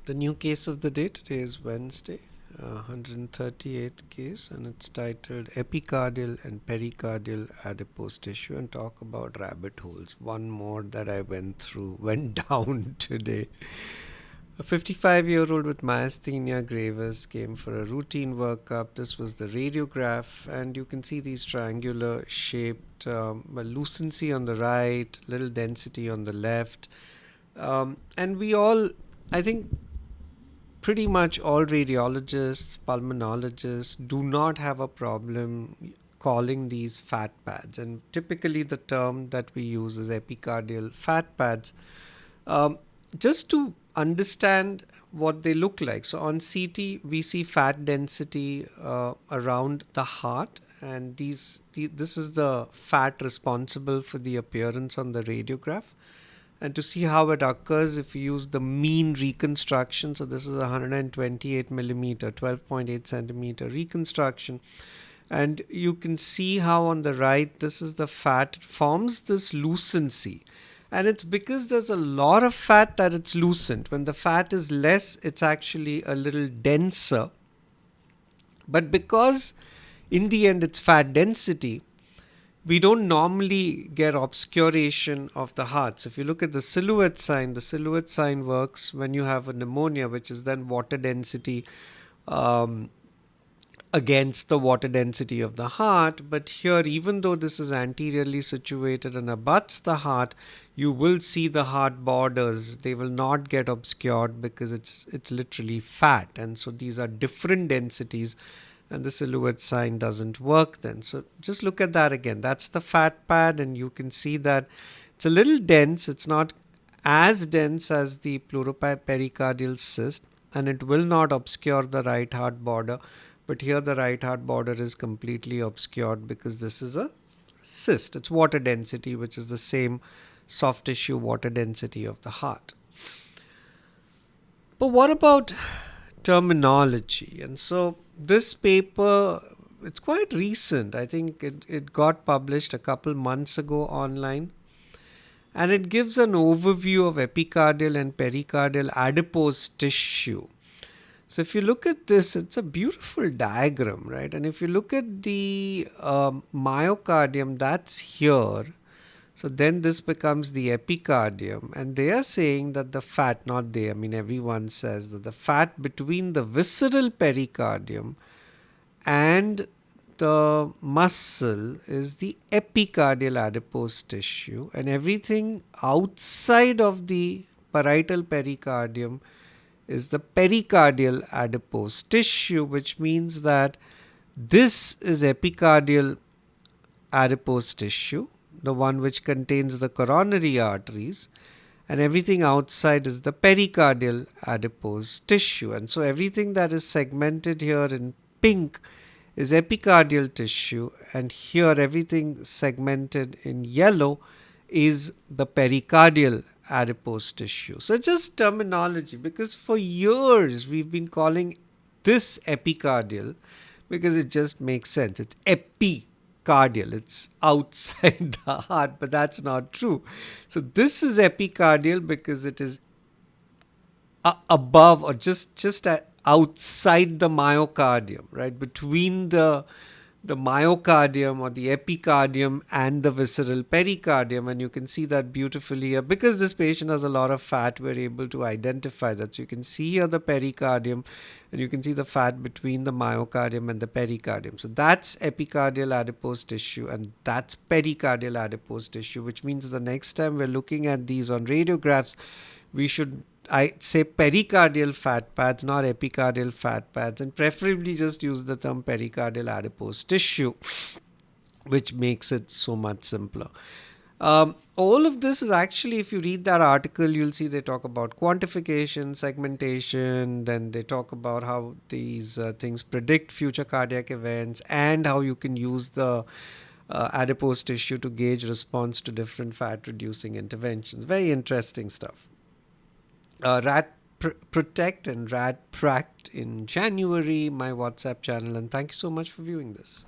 The new case of the day today is Wednesday, 138th case, and it's titled Epicardial and Pericardial Adipose Tissue, and talk about rabbit holes. One more that I went down today. A 55-year-old with myasthenia gravis came for a routine workup. This was the radiograph, and you can see these triangular shaped lucency on the right, little density on the left. And we all, I think, pretty much all radiologists, pulmonologists do not have a problem calling these fat pads. And typically, the term that we use is epicardial fat pads, just to understand what they look like. So, on CT, we see fat density around the heart, and this is the fat responsible for the appearance on the radiograph. And to see how it occurs, if you use the mean reconstruction, so this is 128 millimeter, 12.8 centimeter reconstruction, and you can see how on the right, this is the fat, it forms this lucency. And it's because there's a lot of fat that it's lucent. When the fat is less, it's actually a little denser. But because in the end it's fat density, we don't normally get obscuration of the heart. So if you look at the silhouette sign works when you have a pneumonia, which is then water density against the water density of the heart. But here, even though this is anteriorly situated and abuts the heart, you will see the heart borders. They will not get obscured because it's literally fat. And so these are different densities, and the silhouette sign doesn't work then. So just look at that again. That's the fat pad, and you can see that it's a little dense. It's not as dense as the pleuropericardial cyst, and it will not obscure the right heart border. But here the right heart border is completely obscured because this is a cyst. It's water density, which is the same soft tissue water density of the heart. But what about terminology? And so this paper, it's quite recent. I think it got published a couple months ago online. And it gives an overview of epicardial and pericardial adipose tissue. So if you look at this, it's a beautiful diagram, right? And if you look at the myocardium, that's here. So then this becomes the epicardium, and they are saying that the fat, not they, I mean everyone says that the fat between the visceral pericardium and the muscle is the epicardial adipose tissue, and everything outside of the parietal pericardium is the pericardial adipose tissue, which means that this is epicardial adipose tissue, the one which contains the coronary arteries, and everything outside is the pericardial adipose tissue. And so everything that is segmented here in pink is epicardial tissue, and here everything segmented in yellow is the pericardial adipose tissue. So just terminology, because for years we've been calling this epicardial because it just makes sense. It's epicardial. It's outside the heart, but that's not true. So this is epicardial because it is above or just outside the myocardium, right? Between the myocardium or the epicardium and the visceral pericardium, and you can see that beautifully here. Because this patient has a lot of fat, we're able to identify that. So you can see here the pericardium, and you can see the fat between the myocardium and the pericardium. So that's epicardial adipose tissue, and that's pericardial adipose tissue, which means the next time we're looking at these on radiographs, we should say pericardial fat pads, not epicardial fat pads, and preferably just use the term pericardial adipose tissue, which makes it so much simpler. All of this is actually, if you read that article, you'll see they talk about quantification, segmentation, then they talk about how these things predict future cardiac events, and how you can use the adipose tissue to gauge response to different fat reducing interventions. Very interesting stuff. Rat Protect and Rat Pract in January, my WhatsApp channel, and thank you so much for viewing this.